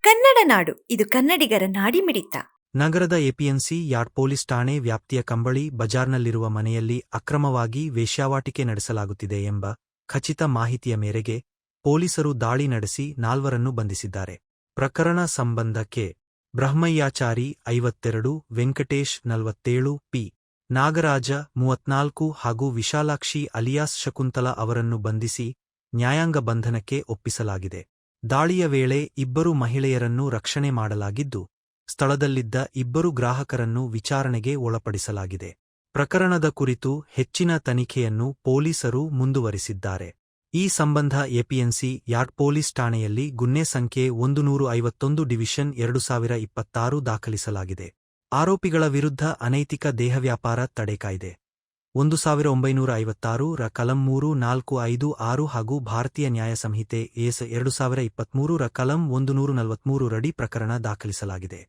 ಕನ್ನಡ ನಾಡು, ಇದು ಕನ್ನಡಿಗರ ನಾಡಿಮಿಡಿತ. ನಗರದ ಎಪಿಎಂಸಿ ಯಾರ್ಡ್ ಪೊಲೀಸ್ ಠಾಣೆ ವ್ಯಾಪ್ತಿಯ ಕಂಬಳಿ ಬಜಾರ್ನಲ್ಲಿರುವ ಮನೆಯಲ್ಲಿ ಅಕ್ರಮವಾಗಿ ವೇಶ್ಯಾವಾಟಿಕೆ ನಡೆಸಲಾಗುತ್ತಿದೆ ಎಂಬ ಖಚಿತ ಮಾಹಿತಿಯ ಮೇರೆಗೆ ಪೊಲೀಸರು ದಾಳಿ ನಡೆಸಿ 4 ಬಂಧಿಸಿದ್ದಾರೆ. ಪ್ರಕರಣ ಸಂಬಂಧಕ್ಕೆ ಬ್ರಹ್ಮಯ್ಯಾಚಾರಿ 52, ವೆಂಕಟೇಶ್ 47, ಪಿ. ನಾಗರಾಜ 34 ಹಾಗೂ ವಿಶಾಲಾಕ್ಷಿ ಅಲಿಯಾಸ್ ಶಕುಂತಲಾ ಅವರನ್ನು ಬಂಧಿಸಿ ನ್ಯಾಯಾಂಗ ಬಂಧನಕ್ಕೆ ಒಪ್ಪಿಸಲಾಗಿದೆ. ದಾಳಿಯ ವೇಳೆ 2 ಮಹಿಳೆಯರನ್ನು ರಕ್ಷಣೆ ಮಾಡಲಾಗಿದ್ದು, ಸ್ಥಳದಲ್ಲಿದ್ದ 2 ಗ್ರಾಹಕರನ್ನು ವಿಚಾರಣೆಗೆ ಒಳಪಡಿಸಲಾಗಿದೆ. ಪ್ರಕರಣದ ಕುರಿತು ಹೆಚ್ಚಿನ ತನಿಖೆಯನ್ನು ಪೊಲೀಸರು ಮುಂದುವರಿಸಿದ್ದಾರೆ. ಈ ಸಂಬಂಧ ಎಪಿಎಂಸಿ ಯಾರ್ಡ್ ಪೊಲೀಸ್ ಠಾಣೆಯಲ್ಲಿ ಗುನ್ನೆ ಸಂಖ್ಯೆ 151 ಡಿವಿಷನ್ 2026 ದಾಖಲಿಸಲಾಗಿದೆ. ಆರೋಪಿಗಳ ವಿರುದ್ಧ ಅನೈತಿಕ ದೇಹವ್ಯಾಪಾರ ತಡೆ ಕಾಯ್ದೆ 1956 ರ ಕಲಂ 3456 ಹಾಗೂ ಭಾರತೀಯ ನ್ಯಾಯ ಸಂಹಿತೆ ಎಸ್ 2023 ರ ಕಲಂ 143 ರಡಿ ಪ್ರಕರಣ ದಾಖಲಿಸಲಾಗಿದೆ.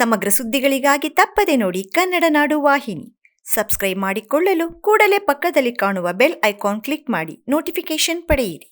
ಸಮಗ್ರ ಸುದ್ದಿಗಳಿಗಾಗಿ ತಪ್ಪದೆ ನೋಡಿ ಕನ್ನಡ ನಾಡು ವಾಹಿನಿ. ಸಬ್ಸ್ಕ್ರೈಬ್ ಮಾಡಿಕೊಳ್ಳಲು ಕೂಡಲೇ ಪಕ್ಕದಲ್ಲಿ ಕಾಣುವ ಬೆಲ್ ಐಕಾನ್ ಕ್ಲಿಕ್ ಮಾಡಿ ನೋಟಿಫಿಕೇಶನ್ ಪಡೆಯಿರಿ.